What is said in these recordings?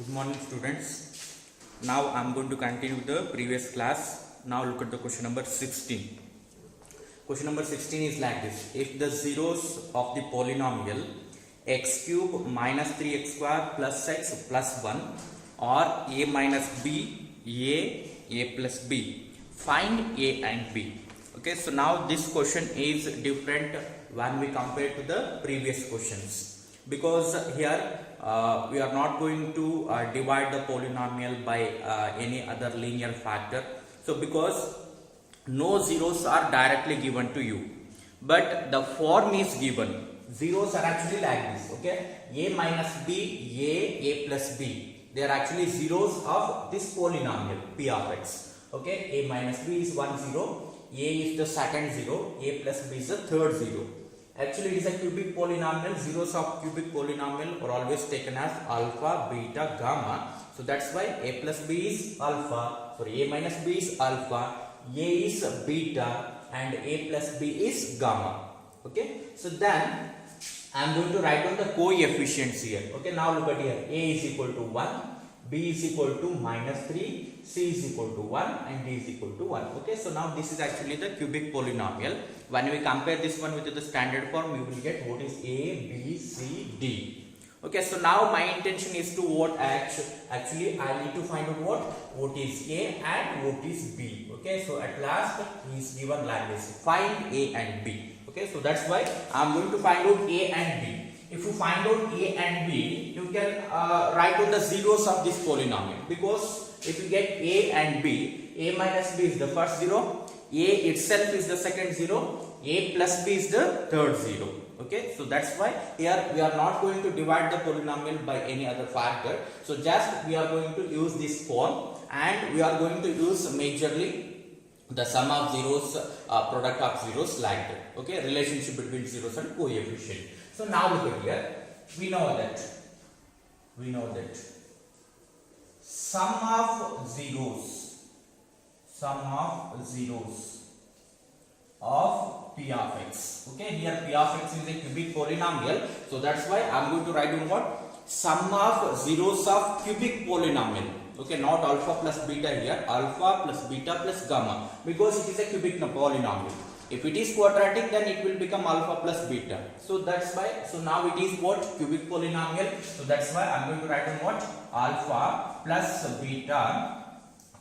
Good morning students. Now I am going to continue the previous class. Now look at the question number 16. Question number 16 is like this. If the zeros of the polynomial x cube minus 3x square plus x plus 1 or a minus b, a plus b, find a and b. Okay, so now this question is different when we compare to the previous questions. Because here we are not going to divide the polynomial by any other linear factor. So because no zeros are directly given to you, but the form is given. Zeros are actually like this. Okay, a minus b, a plus b. They are actually zeros of this polynomial p of x. Okay, a minus b is 1 0, a is the second zero, a plus b is the third zero. Actually, it is a cubic polynomial. Zeros of cubic polynomial are always taken as alpha, beta, gamma. So that's why a plus b is alpha. Sorry, a minus b is alpha, a is beta, and a plus b is gamma. Okay. So then I am going to write down the coefficients here. Okay. Now look at here. A is equal to 1. B is equal to minus 3, C is equal to 1 and D is equal to 1. Okay, so now this is actually the cubic polynomial. When we compare this one with the standard form, you will get what is A, B, C, D. Okay, so now my intention is to what actually I need to find out what is A and what is B. Okay, so at last he is given like this. Find A and B. Okay, so that's why I am going to find out A and B. If you find out A and B, you can write down the zeros of this polynomial, because if you get A and B, A minus B is the first zero, A itself is the second zero, A plus B is the third zero. Okay, so that's why here we are not going to divide the polynomial by any other factor. So just we are going to use this form, and we are going to use majorly the sum of zeros, product of zeros like that. Okay, relationship between zeros and coefficient. So now look at here. We know that sum of zeros of p of x. Okay, here p of x is a cubic polynomial. So that's why I am going to write down what? Sum of zeros of cubic polynomial. Okay, not alpha plus beta here, alpha plus beta plus gamma, because it is a cubic polynomial. If it is quadratic, then it will become alpha plus beta. So that's why, so now it is what? Cubic polynomial. So that's why I am going to write down what? Alpha plus beta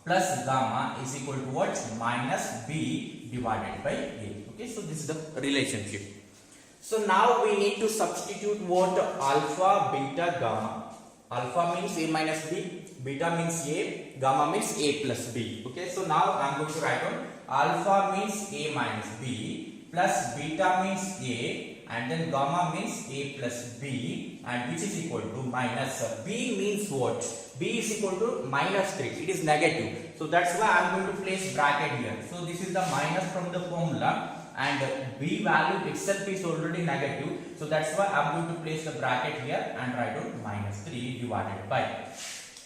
plus gamma is equal to what? Minus b divided by a. Okay, so this is the relationship. So now we need to substitute what? Alpha, beta, gamma. Alpha means a minus b, beta means a, gamma means a plus b. Okay, so now I am going to write down alpha means a minus b, plus beta means a, and then gamma means a plus b, and which is equal to minus b means what? B is equal to minus 3. It is negative. So that's why I am going to place bracket here. So this is the minus from the formula, and b value itself is already negative. So that's why I am going to place the bracket here and write out minus 3 divided by.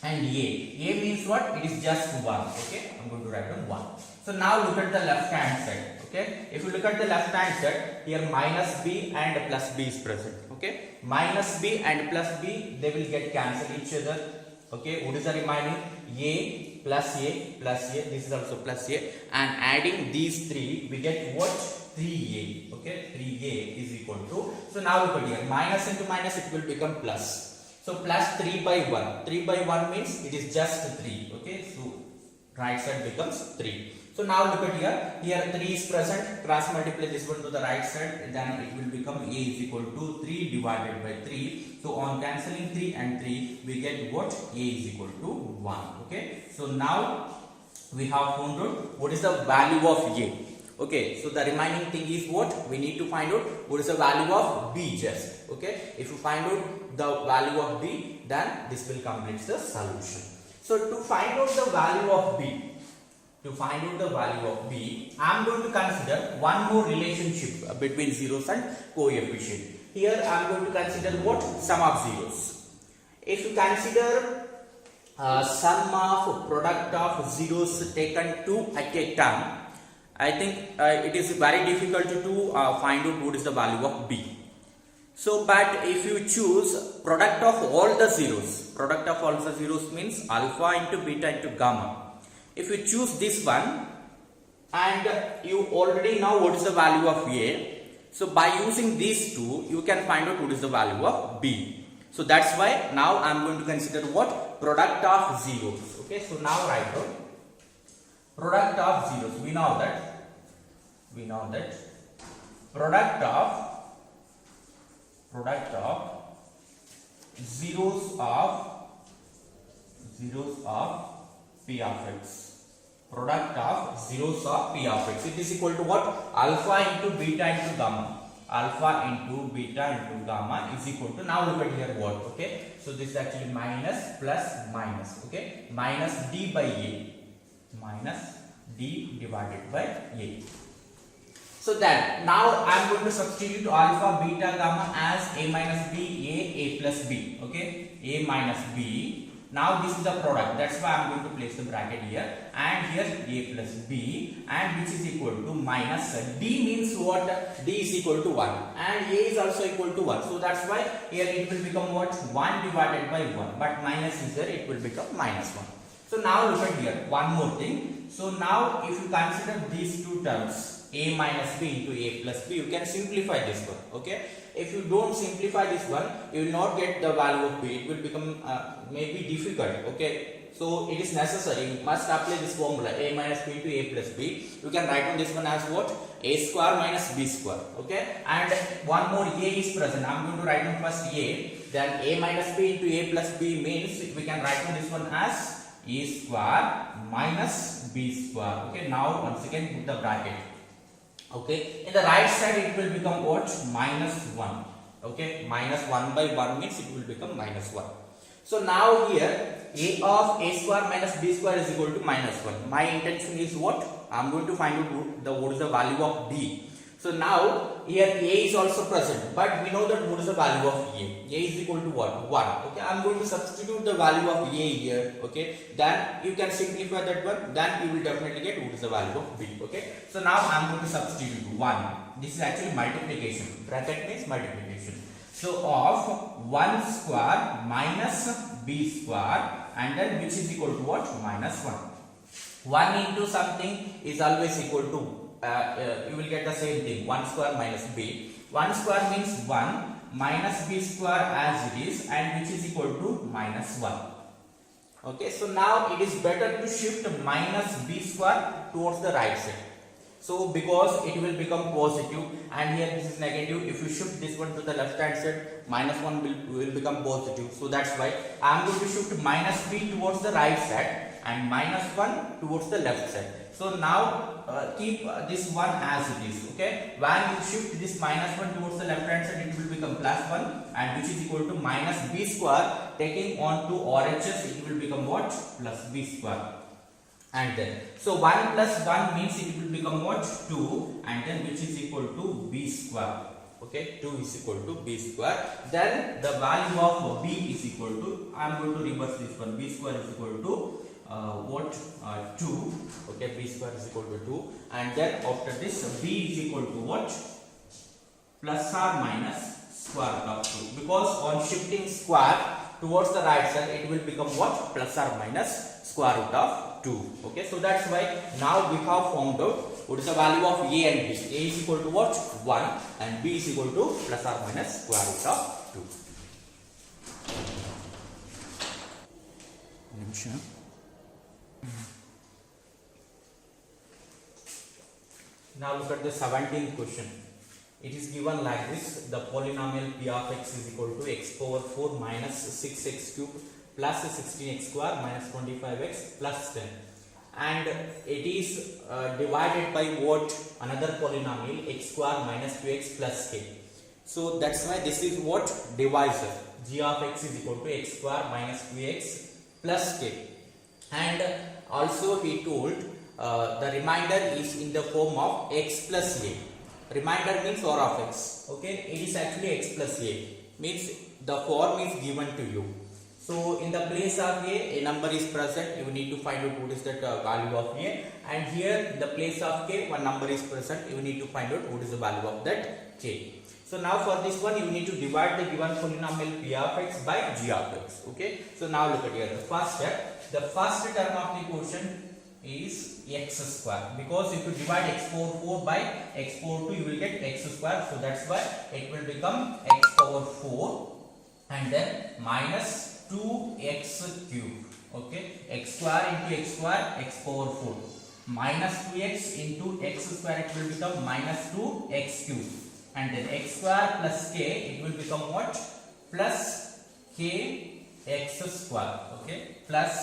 And a means what? It is just 1. Okay, I am going to write down 1. So now look at the left hand side. Okay, if you look at the left hand side, here minus b and plus b is present. Okay, minus b and plus b, they will get cancelled each other. Okay, what is the remaining? A plus a plus a, this is also plus a, and adding these three, we get what? 3a. Okay, 3a is equal to, so now look at here, minus into minus, it will become plus. So plus 3 by 1. 3 by 1 means it is just 3. Okay, so right side becomes 3. So now look at here. Here 3 is present. Cross multiply this one to the right side. Then it will become a is equal to 3 divided by 3. So on cancelling 3 and 3, we get what? A is equal to 1. Okay. So now we have found out what is the value of a. Okay, so the remaining thing is what? We need to find out what is the value of b just. Okay, if you find out the value of b, then this will complete the solution. So to find out the value of b, I am going to consider one more relationship between zeros and coefficient. Here I am going to consider what? Sum of zeros. If you consider sum of product of zeros taken two at a time, I think it is very difficult to find out what is the value of b. So, but if you choose product of all the zeros, Product of all the zeros means alpha into beta into gamma. If you choose this one and you already know what is the value of A, so by using these two you can find out what is the value of B. So that's why now I am going to consider what? Product of zeros. Okay, so now write down product of zeros. We know that product of zeros of P of x. Product of zeros of P of x. It is equal to what? Alpha into beta into gamma. Alpha into beta into gamma is equal to, now look at here what, okay? So this is actually minus plus minus, okay? Minus d by a. Minus d divided by a. So then, now I am going to substitute alpha, beta, gamma as a minus b, a plus b, okay? A minus b. Now this is the product, that's why I am going to place the bracket here, and here a plus b, and which is equal to minus d means what? D is equal to 1 and a is also equal to 1. So that's why here it will become what? 1 divided by 1, but minus is there, it will become minus 1. So now look at here, one more thing. So now if you consider these two terms, a minus b into a plus b, you can simplify this one, okay? If you don't simplify this one, you will not get the value of b. It will become maybe difficult, okay? So it is necessary, you must apply this formula, a minus b into a plus b. You can write on this one as what? A square minus b square, okay? And one more a is present. I am going to write on first a, then a minus b into a plus b means we can write on this one as a square minus b square, okay? Now once again put the bracket. Okay, in the right side it will become what? Minus 1. Okay, minus 1 by 1 means it will become minus 1. So now here a of a square minus b square is equal to minus 1. My intention is what? I am going to find out what is the value of d. So now here a is also present, but we know that what is the value of a. A is equal to what? 1. Okay, I am going to substitute the value of a here. Okay, then you can simplify that one. Then you will definitely get what is the value of b. Okay, so now I am going to substitute 1. This is actually multiplication. Bracket means multiplication. So of 1 square minus b square, and then which is equal to what? Minus 1. 1 into something is always equal to. You will get the same thing, 1 square minus b. 1 square means 1 minus b square as it is, and which is equal to minus 1. Okay, so now it is better to shift minus b square towards the right side. So because it will become positive and here this is negative, if you shift this one to the left hand side, minus 1 will become positive. So that's why I am going to shift minus b towards the right side and minus 1 towards the left side. So now keep this one as it is, okay? When you shift this minus 1 towards the left hand side, it will become plus 1, and which is equal to minus b square. Taking on to RHS, it will become what? Plus b square. And then, so 1 plus 1 means it will become what? 2, and then which is equal to b square. Okay, 2 is equal to b square. Then the value of b is equal to, I am going to reverse this one, b square is equal to 2. Okay, b square is equal to 2, and then after this b is equal to what? Plus or minus square root of 2, because on shifting square towards the right side it will become what? Plus or minus square root of 2. Okay, so that's why now we have found out what is the value of a and b. A is equal to what? 1, and b is equal to plus or minus square root of 2. Now look at the 17th question. It is given like this: the polynomial p of x is equal to x power 4 minus 6x cube plus 16x square minus 25x plus 10, and it is divided by what? Another polynomial x square minus 2x plus k. So that's why this is what? Divisor. G of x is equal to x square minus 2x plus k, and also he told the remainder is in the form of x plus a. Remainder means r of x. Okay, it is actually x plus a, means the form is given to you. So in the place of a number is present, you need to find out what is that value of a, and here in the place of k one number is present, you need to find out what is the value of that k. So now for this one you need to divide the given polynomial p of x by g of x. Okay, so now look at here the first step. The first term of the quotient is x square, because if you divide x power 4 by x power 2 you will get x square, so that's why it will become x power 4 and then minus 2x cube. Okay, x square into x square, x power 4 minus 2x into x square, it will become minus 2x cube, and then x square plus k, it will become what? Plus k x square. Okay, plus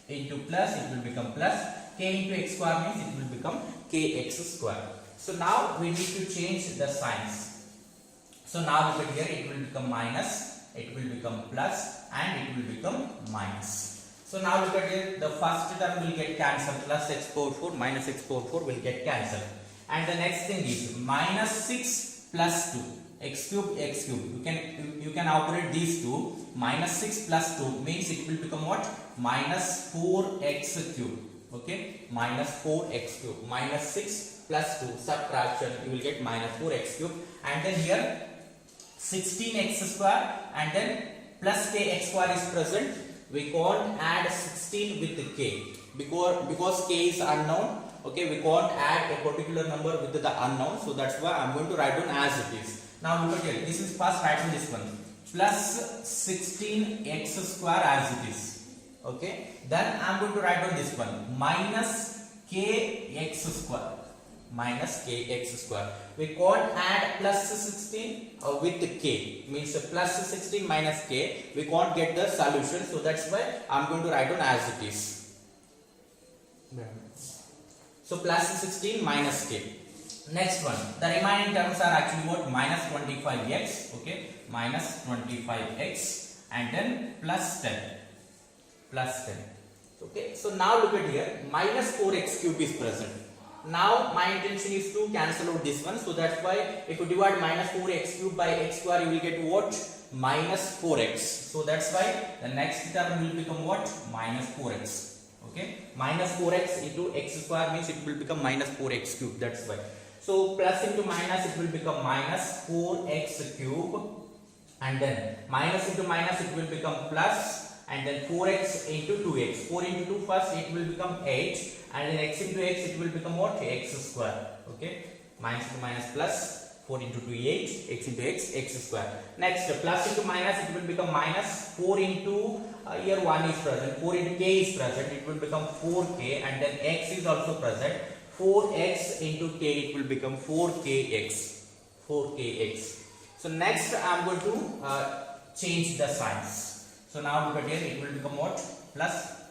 into plus, it will become plus k into x square means it will become kx square. So now we need to change the signs. So now look at here, it will become minus, it will become plus, and it will become minus. So now look at here, the first term will get cancelled, plus x power 4 minus x power 4 will get cancelled, and the next thing is minus 6 plus 2 x cube. You can operate these two. Minus 6 plus 2 means it will become what? Minus 4x cube. Okay, minus 4x cube. Minus 6 plus 2 subtraction, you will get minus 4x cube, and then here 16x square and then plus kx square is present. We can't add 16 with the k because k is unknown. Okay, we can't add a particular number with the unknown, so that's why I'm going to write down as it is. Now look at here, this is first write down this one, plus 16x square as it is. Okay, then I'm going to write down this one, minus kx square, minus kx square. We can't add plus 16 with the k, means plus 16 minus k, we can't get the solution, so that's why I'm going to write down as it is. So plus 16 minus k. Next one, the remaining terms are actually what? Minus 25x. Okay, minus 25x and then plus 10. Plus 10. Okay, so now look at here, minus 4x cube is present. Now my intention is to cancel out this one, so that's why if you divide minus 4x cube by x square, you will get what? Minus 4x. So that's why the next term will become what? Minus 4x. Okay, minus 4x into x square means it will become minus 4x cube. That's why. So plus into minus, it will become minus 4x cube, and then minus into minus, it will become plus, and then 4x into 2x. 4 into 2 first, it will become 8, and then x into x, it will become what? X square. Okay, minus into minus plus, 4 into 2 8, x into x, x square. Next, plus into minus, it will become minus 4 into here 1 is present, 4 into k is present, it will become 4k, and then x is also present. 4x into k, it will become 4kx. 4kx. So next I am going to change the signs. So now look at here, it will become what? Plus,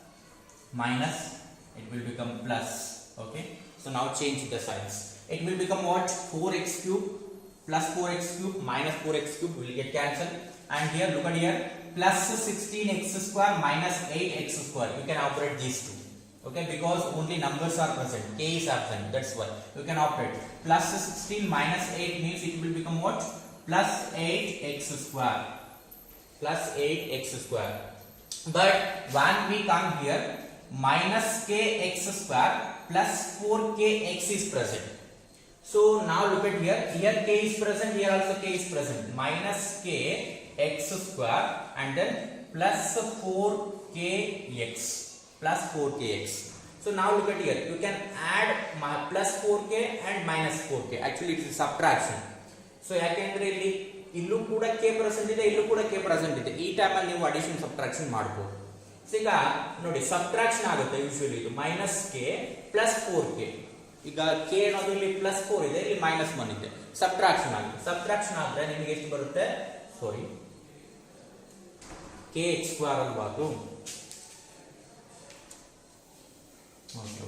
minus, it will become plus. Okay, so now change the signs. It will become what? 4x cube plus 4x cube minus 4x cube will get cancelled, and here look at here, plus 16x square minus 8x square. You can operate these two. Okay, because only numbers are present, k is absent, that's why you can operate. Plus 16 minus 8 means it will become what? Plus 8x square. Plus 8x square. But when we come here, minus kx square plus 4kx is present. So now look at here, here k is present, here also k is present. Minus kx square and then plus 4kx. Plus 4kx. So now look at here, you can add plus 4k and minus 4k. Actually it is subtraction. So ಯಾಕೆಂದ್ರೆ ಇಲ್ಲಿ ಇಲ್ಲೂ ಕೂಡ k present ಇದೆ, ಇಲ್ಲೂ ಕೂಡ k present ಇದೆ. ಈ time ಅಲ್ಲಿ ನೀವು ಅಡಿಷನ್ ಸಬ್ಟ್ರಾಕ್ಷನ್ ಮಾಡಬಹುದು. ಸೊ ಈಗ ನೋಡಿ ಸಬ್ಟ್ರಾಕ್ಷನ್ ಆಗುತ್ತೆ ಯೂಶುವಲಿ ಇದು minus k plus 4k. ಈಗ k ಅನ್ನೋದು ಇಲ್ಲಿ plus 4 ಇದೆ, ಇಲ್ಲಿ minus 1 ಇದೆ. ಸಬ್ಟ್ರಾಕ್ಷನ್ ಆಗುತ್ತೆ. ಸಬ್ಟ್ರಾಕ್ಷನ್ ಆದ್ರೆ ನಿಮಗೆ ಎಷ್ಟು ಬರುತ್ತೆ? ಸಾರಿ, kx ಸ್ಕ್ವೇರ್ ಅಲ್ವಾ ಅದು? Okay.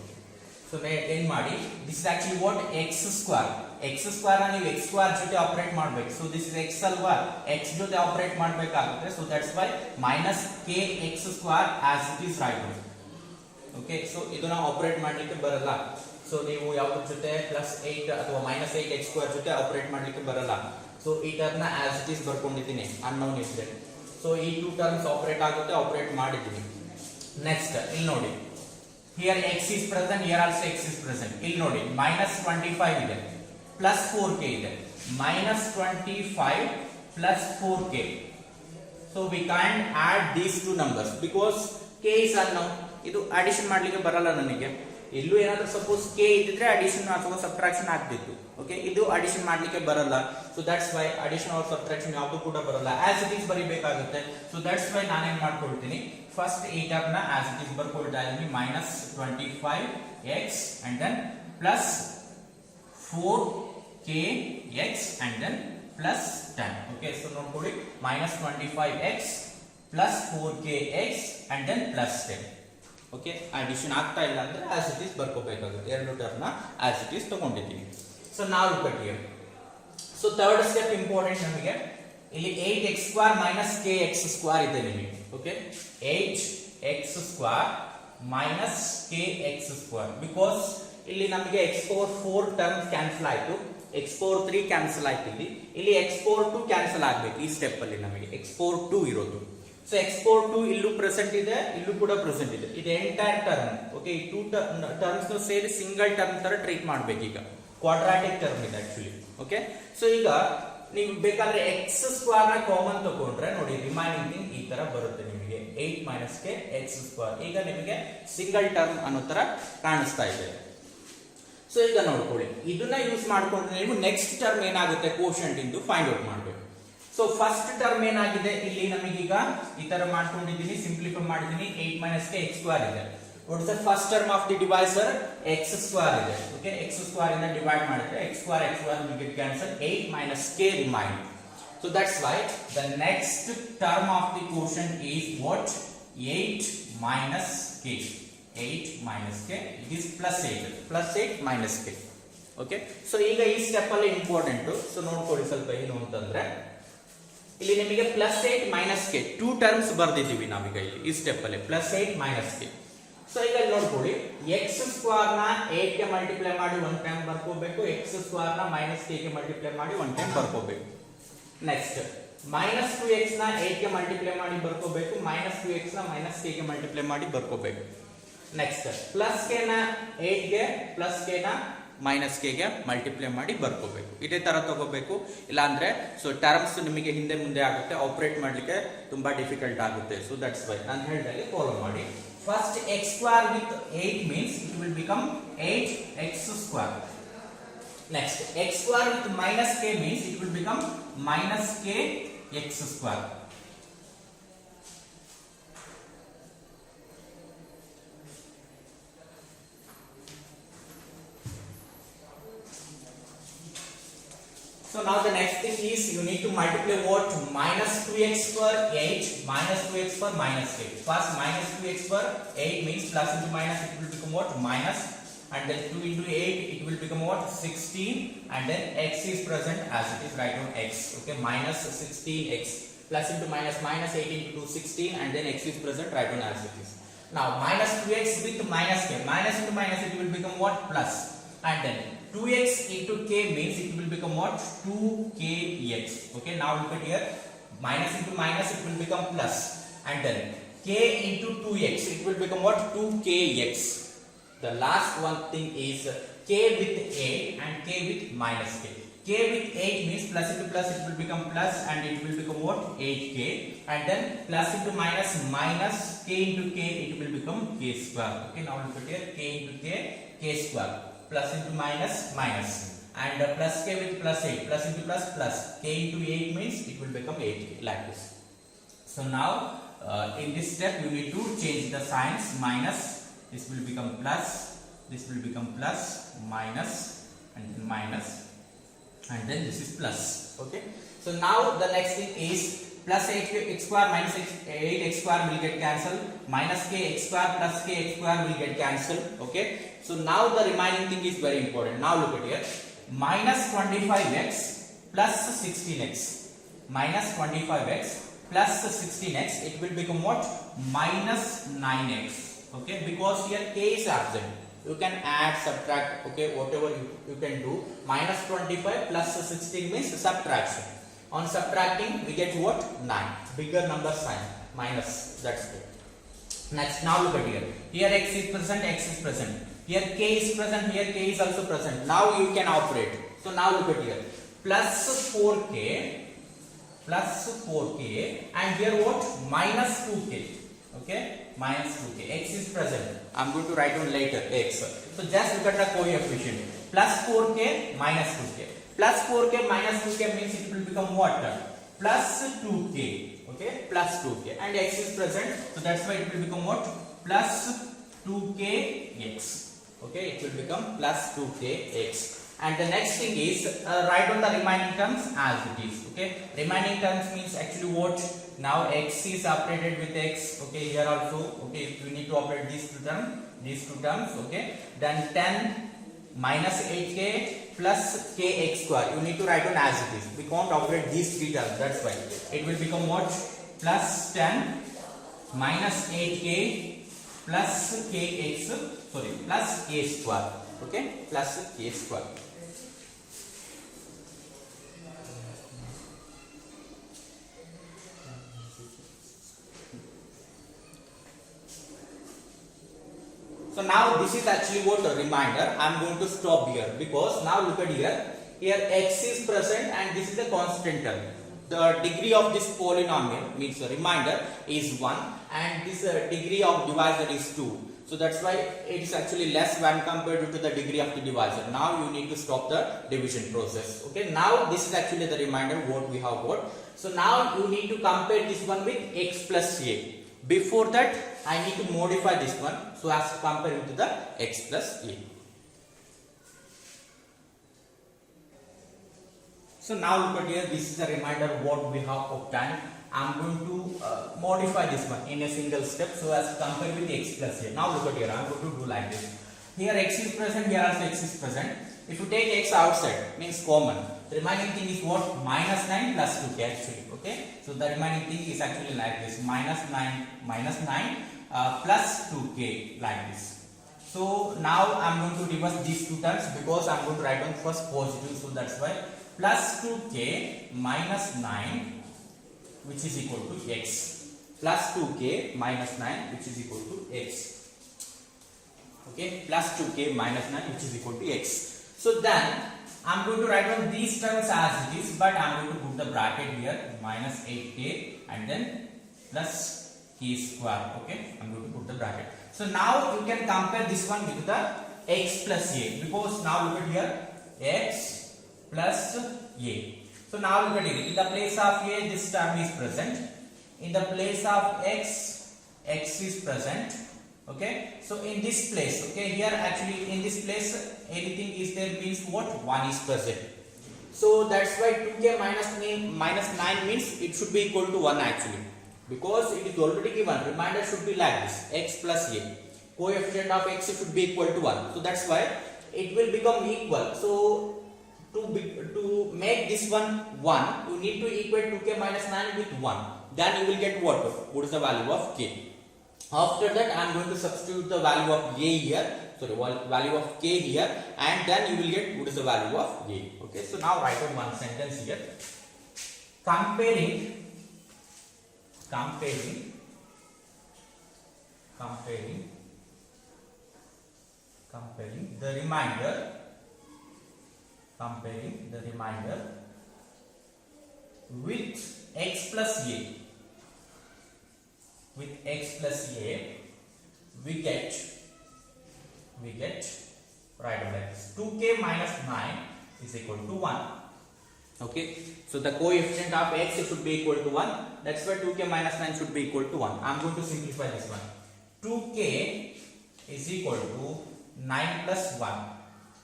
So end ಮಾಡಿ, this is actually what? X square. X square ನೀವು x square ಜೊತೆ ಆಪರೇಟ್ ಮಾಡಬೇಕು. So this is x ಅಲ್ವಾ, x ಜೊತೆ ಆಪರೇಟ್ ಮಾಡಬೇಕಾಗುತ್ತೆ. So that's why minus kx square as it is right now. Okay, so ಇದನ್ನ operate ಮಾಡಲಿಕ್ಕೆ ಬರಲ್ಲ. So ನೀವು ಯಾವುದ್ರ ಜೊತೆ plus 8 ಅಥವಾ minus 8x square ಜೊತೆ ಆಪರೇಟ್ ಮಾಡಲಿಕ್ಕೆ ಬರಲ್ಲ. So ಈ ಟರ್ಮ್ ನ as it is ಬರ್ಕೊಂಡಿದ್ದೀನಿ, unknown ಇದೆ. So ಈ two terms ಆಪರೇಟ್ ಆಗುತ್ತೆ, ಆಪರೇಟ್ ಮಾಡಿದ್ದೀನಿ. Next ಇಲ್ಲಿ ನೋಡಿ, here x is present, here also x is present. ಇಲ್ಲಿ ನೋಡಿ minus 25 ಇದೆ, plus 4k ಇದೆ. minus 25 plus 4k. So we can't add these two numbers because k is unknown. ಇದು addition ಮಾಡ್ಲಿಕ್ಕೆ ಬರಲ್ಲ ನನಗೆ. ಇಲ್ಲೂ ಏನಾದ್ರೂ ಸಪೋಸ್ k ಇದ್ದಿದ್ರೆ ಅಡಿಷನ್ ಅಥವಾ ಸಬ್ಟ್ರಾಕ್ಷನ್ ಆಗ್ತಿತ್ತು. ಓಕೆ, ಇದು ಅಡಿಷನ್ ಮಾಡ್ಲಿಕ್ಕೆ ಬರಲ್ಲ. So that's why addition or subtraction ಯಾವುದು ಕೂಡ ಬರಲ್ಲ, ಆಸ್ ಇಟ್ ಈಸ್ ಬರಿಬೇಕಾಗುತ್ತೆ. ಸೊ ದಟ್ಸ್ ವೈ ನಾನು ಏನ್ ಮಾಡ್ಕೊಳ್ತೀನಿ, ಫಸ್ಟ್ ಈ ಟರ್ಮ್ ನ ಆಸ್ ಇಟ್ ಈಸ್ ಬರ್ಕೊಳ್ತಾ ಇದೀನಿ, minus 25x and then plus 4kx and then plus 10. Okay, so ನೋಡ್ಕೊಳ್ಳಿ, minus 25x plus 4kx and then plus 10. Okay, addition ಆಗ್ತಾ ಇಲ್ಲ ಅಂದ್ರೆ ಆಸ್ ಇಟ್ ಈಸ್ ಬರ್ಕೋಬೇಕಾಗುತ್ತೆ. ಎರಡು ಟರ್ಮ್ ನ ಆಸ್ ಇಟ್ ಈಸ್ ತಗೊಂಡಿದ್ದೀವಿ. So ನಾವು look here. So third step important ನಮಗೆ. ಇಲ್ಲಿ 8x square minus kx square ಇದೆ ನಿಮಗೆ. Okay, 8x square minus kx square, because ಇಲ್ಲಿ ನಮಗೆ x ಪವರ್ 4 ಟರ್ಮ್ ಕ್ಯಾನ್ಸಲ್ ಆಯ್ತು, x ಪವರ್ 3 ಕ್ಯಾನ್ಸಲ್ ಆಯ್ತು. ಇಲ್ಲಿ x ಪವರ್ 2 ಕ್ಯಾನ್ಸಲ್ ಆಗಬೇಕು. ಈ ಸ್ಟೆಪ್ ಅಲ್ಲಿ ನಮಗೆ x ಪವರ್ 2 ಇರೋದು. ಸೊ x ಪವರ್ 2 ಇಲ್ಲೂ ಪ್ರೆಸೆಂಟ್ ಇದೆ, ಇಲ್ಲೂ ಕೂಡ ಪ್ರೆಸೆಂಟ್ ಇದೆ. ಇದು ಎಂಟೈರ್ ಟರ್ಮ್. ಓಕೆ, ಈ ಟೂ ಟರ್ಮ್ಸ್ ಸೇರಿ ಸಿಂಗಲ್ ಟರ್ಮ್ ತರ ಟ್ರೀಟ್ ಮಾಡಬೇಕು. ಈಗ ಕ್ವಾಡ್ರಾಟಿಕ್ ಟರ್ಮ್ ಇದೆ ಆಕ್ಚುಲಿ. ಓಕೆ, ಸೊ ಈಗ ನೀವು ಬೇಕಾದ್ರೆ x ಸ್ಕ್ವೇರ್ ನ ಕಾಮನ್ ತಗೊಂಡ್ರೆ ನೋಡಿ, ರಿಮೈನಿಂಗ್ ಥಿಂಗ್ ಈ ತರ ಬರುತ್ತೆ ನಿಮಗೆ, 8 minus k x ಸ್ಕ್ವೇರ್. ಈಗ ನಿಮಗೆ ಸಿಂಗಲ್ ಟರ್ಮ್ ಅನ್ನೋ ತರ ಕಾಣಿಸ್ತಾ ಇದೆ. ಸೊ ಈಗ ನೋಡ್ಕೊಳ್ಳಿ, ಇದನ್ನ ಯೂಸ್ ಮಾಡ್ಕೊಂಡ್ರೆ ನೀವು ನೆಕ್ಸ್ಟ್ ಟರ್ಮ್ ಏನಾಗುತ್ತೆ ಕೋಶಂಟ್ ಇಂದು ಫೈಂಡ್ ಔಟ್ ಮಾಡಬೇಕು. ಸೊ ಫಸ್ಟ್ ಟರ್ಮ್ ಏನಾಗಿದೆ ಇಲ್ಲಿ ನಮಗೀಗ ಈ ತರ ಮಾಡ್ಕೊಂಡಿದ್ದೀನಿ, ಸಿಂಪ್ಲಿಫೈ ಮಾಡಿದ್ದೀನಿ. 8 minus k x ಸ್ಕ್ವೇರ್ ಇದೆ. What is the first term of the divisor? x square ಇದೆ. ಓಕೆ, x ಸ್ಕ್ವೇರ್ ಇಂದ ಡಿವೈಡ್ ಮಾಡಿದ್ರೆ x square will get cancelled. 8 minus k remain. So that's why the next term of the quotient is what? 8 minus k. 8 minus k, it is plus 8. Plus 8 minus k. Okay, so ಈಗ ಈ step ಅಲ್ಲಿ important. So ನೋಡ್ಕೊಳ್ಳಿ ಸ್ವಲ್ಪ ಏನು ಅಂತಂದ್ರೆ, ಇಲ್ಲಿ ನಿಮಗೆ plus 8 minus k two terms ಬರ್ದಿದ್ದೀವಿ ನಾವೀಗ ಇಲ್ಲಿ ಈ ಸ್ಟೆಪ್ ಅಲ್ಲಿ, ಪ್ಲಸ್ 8 minus k. ಸೊ ಈಗ ನೋಡ್ಕೊಳ್ಳಿ, x ಸ್ಕ್ವೇರ್ ನ 8 ಗೆ ಮಲ್ಟಿಪ್ಲೈ ಮಾಡಿ 1 ಟೈಮ್ ಬರ್ಕೋಬೇಕು, x ಸ್ಕ್ವೇರ್ ನ minus k ಗೆ ಮಲ್ಟಿಪ್ಲೈ ಮಾಡಿ 1 ಟೈಮ್ ಬರ್ಕೋಬೇಕು. ನೆಕ್ಸ್ಟ್ minus 2x ನ 8 ಗೆ ಮಲ್ಟಿಪ್ಲೈ ಮಾಡಿ ಬರ್ಕೋಬೇಕು, minus 2x ನ minus k ಗೆ ಮಲ್ಟಿಪ್ಲೈ ಮಾಡಿ ಬರ್ಕೋಬೇಕು. ನೆಕ್ಸ್ಟ್ ಪ್ಲಸ್ k ನ 8 ಗೆ ಪ್ಲಸ್ k ನ minus k ಗೆ ಮಲ್ಟಿಪ್ಲೈ ಮಾಡಿ ಬರ್ಕೋಬೇಕು. ಇದೇ ತರ ತಗೋಬೇಕು, ಇಲ್ಲ ಅಂದ್ರೆ ಸೊ ಟರ್ಮ್ಸ್ ನಿಮಗೆ ಹಿಂದೆ ಮುಂದೆ ಆಗುತ್ತೆ, ಆಪರೇಟ್ ಮಾಡ್ಲಿಕ್ಕೆ ತುಂಬಾ ಡಿಫಿಕಲ್ಟ್ ಆಗುತ್ತೆ. ಸೊ ದಟ್ಸ್ ವೈ ನಾನು ಹೇಳಿದಾಗೆ ಫಾಲೋ ಮಾಡಿ. First x square with 8 means it will become 8x square. Next x square with minus k means it will become minus kx square. So now the next thing is you need to multiply what? Minus 2x per 8 minus 2x per minus 8. First minus 2x per 8 means plus into minus, it will become what? Minus, and then 2 into 8 it will become what? 16, and then x is present as it is, write down x. Okay, minus 16x, plus into minus, minus 8 into 2 16, and then x is present, write down as it is. Now minus 2x with minus k, minus into minus it will become what? Plus, and then 2x into k means it will become what? 2kx. Okay, now look at here, minus into minus it will become plus, and then k into 2x it will become what? 2kx. The last one thing is k with 8 and k with minus k. K with 8 means plus into plus it will become plus, and it will become what? 8k, and then plus into minus, minus k into k, it will become k square. Okay, now look at here, k into k, k square, plus into minus, minus, and plus k with plus 8, plus into plus, plus k into 8 means it will become 8k, like this. So now in this step you need to change the signs. Minus, this will become plus, this will become plus, minus, and then minus, and then this is plus. Okay, so now the next thing is plus 8x square minus 8x square will get cancelled, minus k x square plus k x square will get cancelled. Okay, so now the remaining thing is very important. Now look at here, minus 25x plus 16x, minus 25x plus 16x, it will become what? Minus 9x. Okay, because here k is absent, you can add, subtract, okay, whatever you can do. Minus 25 plus 16 means subtraction. On subtracting we get what? 9, bigger number sign, minus, that's good. Next, now look at here, here x is present, x is present, here k is present, here k is also present. Now you can operate. So now look at here, plus 4k and here what? Minus 2k. Okay, minus 2k. X is present. I'm going to write on later x. So just look at the coefficient. Plus 4k minus 2k. Plus 4k minus 2k means it will become what? Plus 2k. Okay, plus 2k. And x is present. So that's why it will become what? Plus 2kx. Okay, it will become plus 2kx. And the next thing is write on the remaining terms as it is. Okay, remaining terms means actually what? Now x is operated with x. Okay, here also. Okay, we need to operate these two terms. Okay, then 10 minus 8k plus kx square. You need to write on as it is. We can't operate these three terms. That's why it will become what? Plus 10 minus 8k plus kx. Sorry, plus k square. Okay, plus k square. So now this is actually what a reminder. I am going to stop here because now look at here. Here x is present and this is a constant term. The degree of this polynomial means the remainder is 1 and this degree of divisor is 2. So that's why it is actually less when compared to the degree of the divisor. Now you need to stop the division process. Okay. Now this is actually the remainder what we have got. So now you need to compare this one with x plus a. Before that, I need to modify this one so as to compare it to the x plus a. So now look at here, this is the reminder what we have obtained. I am going to modify this one in a single step so as to compare with x plus a. Now look at here, I am going to do like this. Here x is present, here also x is present. If you take x outside, means common. The remaining thing is what? Minus 9 plus 2k actually. Okay. So the remaining thing is actually like this. Minus 9 plus 2k like this. So now I am going to reverse these two terms because I am going to write on first positive. So that's why plus 2k minus 9 which is equal to x. Plus 2k minus 9 which is equal to x. Okay, plus 2k minus 9 which is equal to x. So then I am going to write on these terms as it is, but I am going to put the bracket here minus 8k and then plus k square. Okay, I am going to put the bracket. So now you can compare this one with the x plus a because now look at here x plus a. So now look at it. In the place of a, this term is present. In the place of x, x is present. Okay, so in this place, okay, here actually in this place anything is there means what? 1 is present. So that's why 2k minus 9 means it should be equal to 1 actually, because it is already given. Remainder should be like this, x plus a. Coefficient of x should be equal to 1. So that's why it will become equal. So to make this one 1, you need to equate 2k minus 9 with 1. Then you will get what? What is the value of k? After that, I am going to substitute the value of a here, sorry, value of k here, and then you will get what is the value of a. Okay, so now write on one sentence here. Comparing the remainder with x plus a. With x plus a, we get right like this. 2k minus 9 is equal to 1. Okay, so the coefficient of x should be equal to 1. That's why 2k minus 9 should be equal to 1. I am going to simplify this one. 2k is equal to 9 plus 1,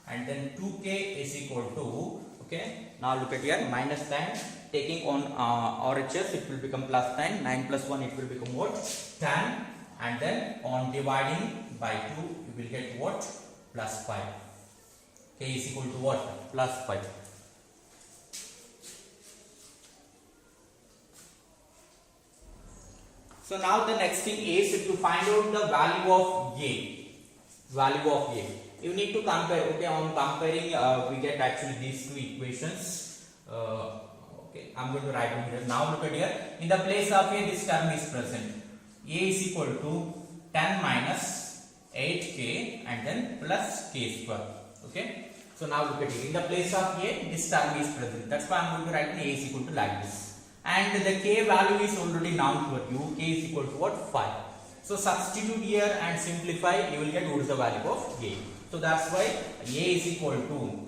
and then 2k is equal to, okay, now look at here, minus 10. Taking on RHS, it will become plus 10. 9 plus 1, it will become what? 10. And then on dividing by 2, you will get what? Plus 5. K is equal to what? Plus 5. So now the next thing is to find out the value of a. You need to compare. Okay, on comparing, we get actually these two equations. Okay, I am going to write it here. Now look at here. In the place of a, this term is present. A is equal to 10 minus 8k and then plus k square. Okay. So now look at it. In the place of a, this term is present. That's why I'm going to write a is equal to like this. And the k value is already known for you. K is equal to what? 5. So substitute here and simplify. You will get what is the value of a. So that's why a is equal to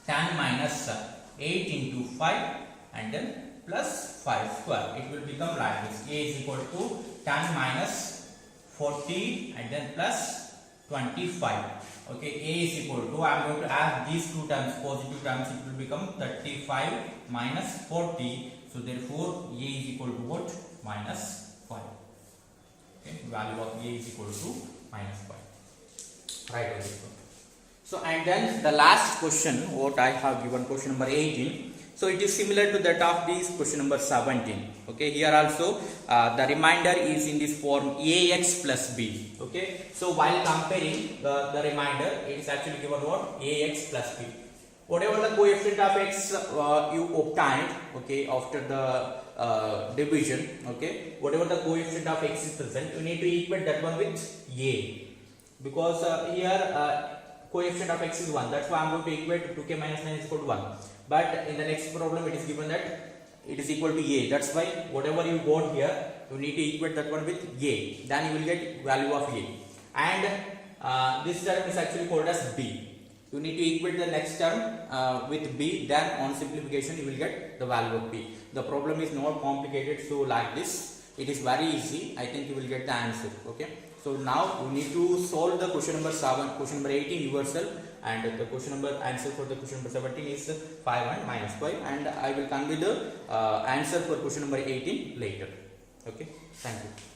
10 minus 8 into 5 and then plus 5 square. It will become like this. A is equal to 10 minus 40 and then plus 25. Okay, a is equal to, I am going to add these two terms, positive terms, it will become 35 minus 40. So therefore a is equal to what? Minus 5. Okay, value of a is equal to minus 5. Right over here. So and then the last question what I have given, question number 18. So it is similar to that of this question number 17. Okay, here also the remainder is in this form ax plus b. Okay, so while comparing the remainder, it is actually given what? Ax plus b. Whatever the coefficient of x you obtained, okay, after the division, okay, whatever the coefficient of x is present, you need to equate that one with a, because here coefficient of x is 1. That's why I am going to equate 2k minus 9 is equal to 1. But in the next problem it is given that it is equal to a. That's why whatever you got here, you need to equate that one with a. Then you will get value of a. And this term is actually called as b. You need to equate the next term with b. Then on simplification you will get the value of b. The problem is not complicated. So like this, it is very easy. I think you will get the answer. Okay. So now you need to solve the question number 7, question number 18 yourself, and the question number answer for the question number 17 is 5 and minus 5, and I will come with the answer for question number 18 later. Okay, thank you.